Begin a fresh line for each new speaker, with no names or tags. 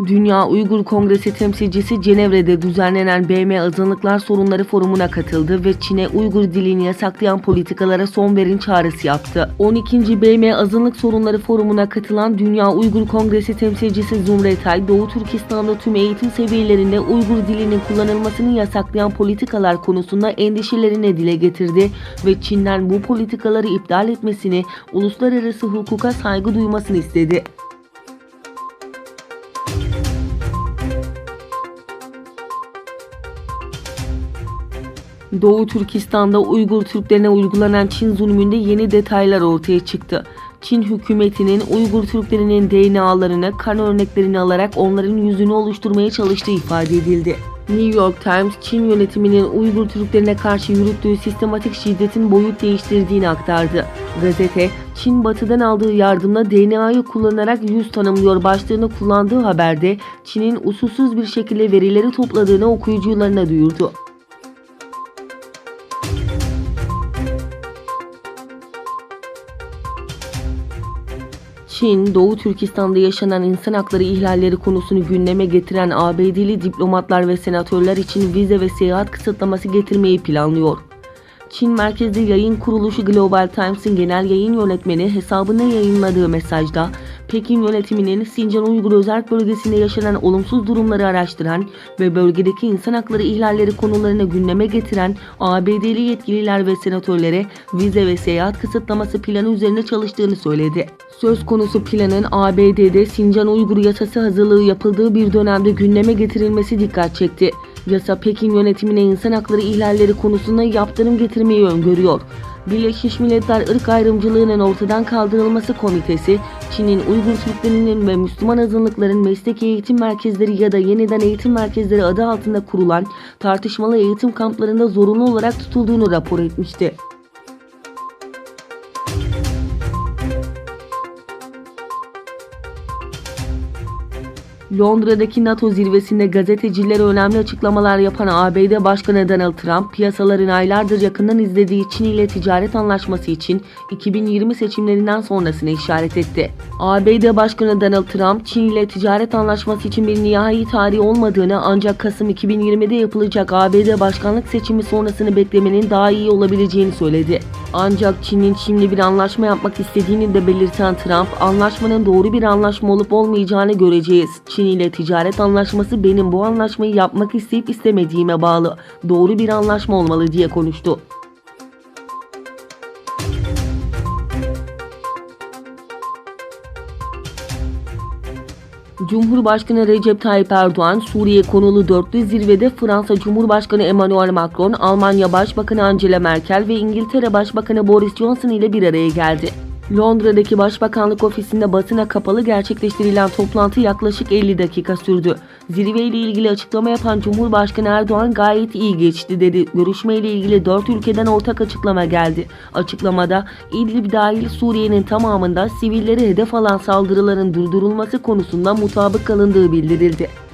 Dünya Uygur Kongresi temsilcisi Cenevre'de düzenlenen BM Azınlıklar Sorunları Forumu'na katıldı ve Çin'e Uygur dilini yasaklayan politikalara son verin çağrısı yaptı. 12. BM Azınlık Sorunları Forumu'na katılan Dünya Uygur Kongresi temsilcisi Zumrayt Ay, Doğu Türkistan'da tüm eğitim seviyelerinde Uygur dilinin kullanılmasını yasaklayan politikalar konusunda endişelerini dile getirdi ve Çin'den bu politikaları iptal etmesini, uluslararası hukuka saygı duymasını istedi. Doğu Türkistan'da Uygur Türklerine uygulanan Çin zulmünde yeni detaylar ortaya çıktı. Çin hükümetinin Uygur Türklerinin DNA'larını, kan örneklerini alarak onların yüzünü oluşturmaya çalıştığı ifade edildi. New York Times, Çin yönetiminin Uygur Türklerine karşı yürüttüğü sistematik şiddetin boyut değiştirdiğini aktardı. Gazete, Çin batıdan aldığı yardımla DNA'yı kullanarak yüz tanımlıyor başlığını kullandığı haberde Çin'in usulsüz bir şekilde verileri topladığını okuyucularına duyurdu. Çin, Doğu Türkistan'da yaşanan insan hakları ihlalleri konusunu gündeme getiren ABD'li diplomatlar ve senatörler için vize ve seyahat kısıtlaması getirmeyi planlıyor. Çin merkezli yayın kuruluşu Global Times'in genel yayın yönetmeni hesabına yayınladığı mesajda, Pekin yönetiminin Sincan Uygur Özerk Bölgesi'nde yaşanan olumsuz durumları araştıran ve bölgedeki insan hakları ihlalleri konularını gündeme getiren ABD'li yetkililer ve senatörlere vize ve seyahat kısıtlaması planı üzerine çalıştığını söyledi. Söz konusu planın ABD'de Sincan Uygur Yasası hazırlığı yapıldığı bir dönemde gündeme getirilmesi dikkat çekti. Yasa Pekin yönetimine insan hakları ihlalleri konusunda yaptırım getirmeyi öngörüyor. Birleşmiş Milletler Irk Ayrımcılığının ortadan kaldırılması komitesi, Çin'in Uygur Türklerinin ve Müslüman azınlıkların mesleki eğitim merkezleri ya da yeniden eğitim merkezleri adı altında kurulan tartışmalı eğitim kamplarında zorunlu olarak tutulduğunu rapor etmişti. Londra'daki NATO zirvesinde gazetecilere önemli açıklamalar yapan ABD Başkanı Donald Trump, piyasaların aylardır yakından izlediği Çin ile ticaret anlaşması için 2020 seçimlerinden sonrasını işaret etti. ABD Başkanı Donald Trump, Çin ile ticaret anlaşması için bir nihai tarih olmadığını ancak Kasım 2020'de yapılacak ABD başkanlık seçimi sonrasını beklemenin daha iyi olabileceğini söyledi. Ancak Çin'in şimdi bir anlaşma yapmak istediğini de belirten Trump, anlaşmanın doğru bir anlaşma olup olmayacağını göreceğiz. Çin ile ticaret anlaşması benim bu anlaşmayı yapmak isteyip istemediğime bağlı. Doğru bir anlaşma olmalı diye konuştu. Cumhurbaşkanı Recep Tayyip Erdoğan, Suriye konulu dörtlü zirvede Fransa Cumhurbaşkanı Emmanuel Macron, Almanya Başbakanı Angela Merkel ve İngiltere Başbakanı Boris Johnson ile bir araya geldi. Londra'daki Başbakanlık ofisinde basına kapalı gerçekleştirilen toplantı yaklaşık 50 dakika sürdü. Zirveyle ilgili açıklama yapan Cumhurbaşkanı Erdoğan gayet iyi geçti dedi. Görüşmeyle ilgili 4 ülkeden ortak açıklama geldi. Açıklamada İdlib dahil Suriye'nin tamamında sivilleri hedef alan saldırıların durdurulması konusunda mutabık kalındığı bildirildi.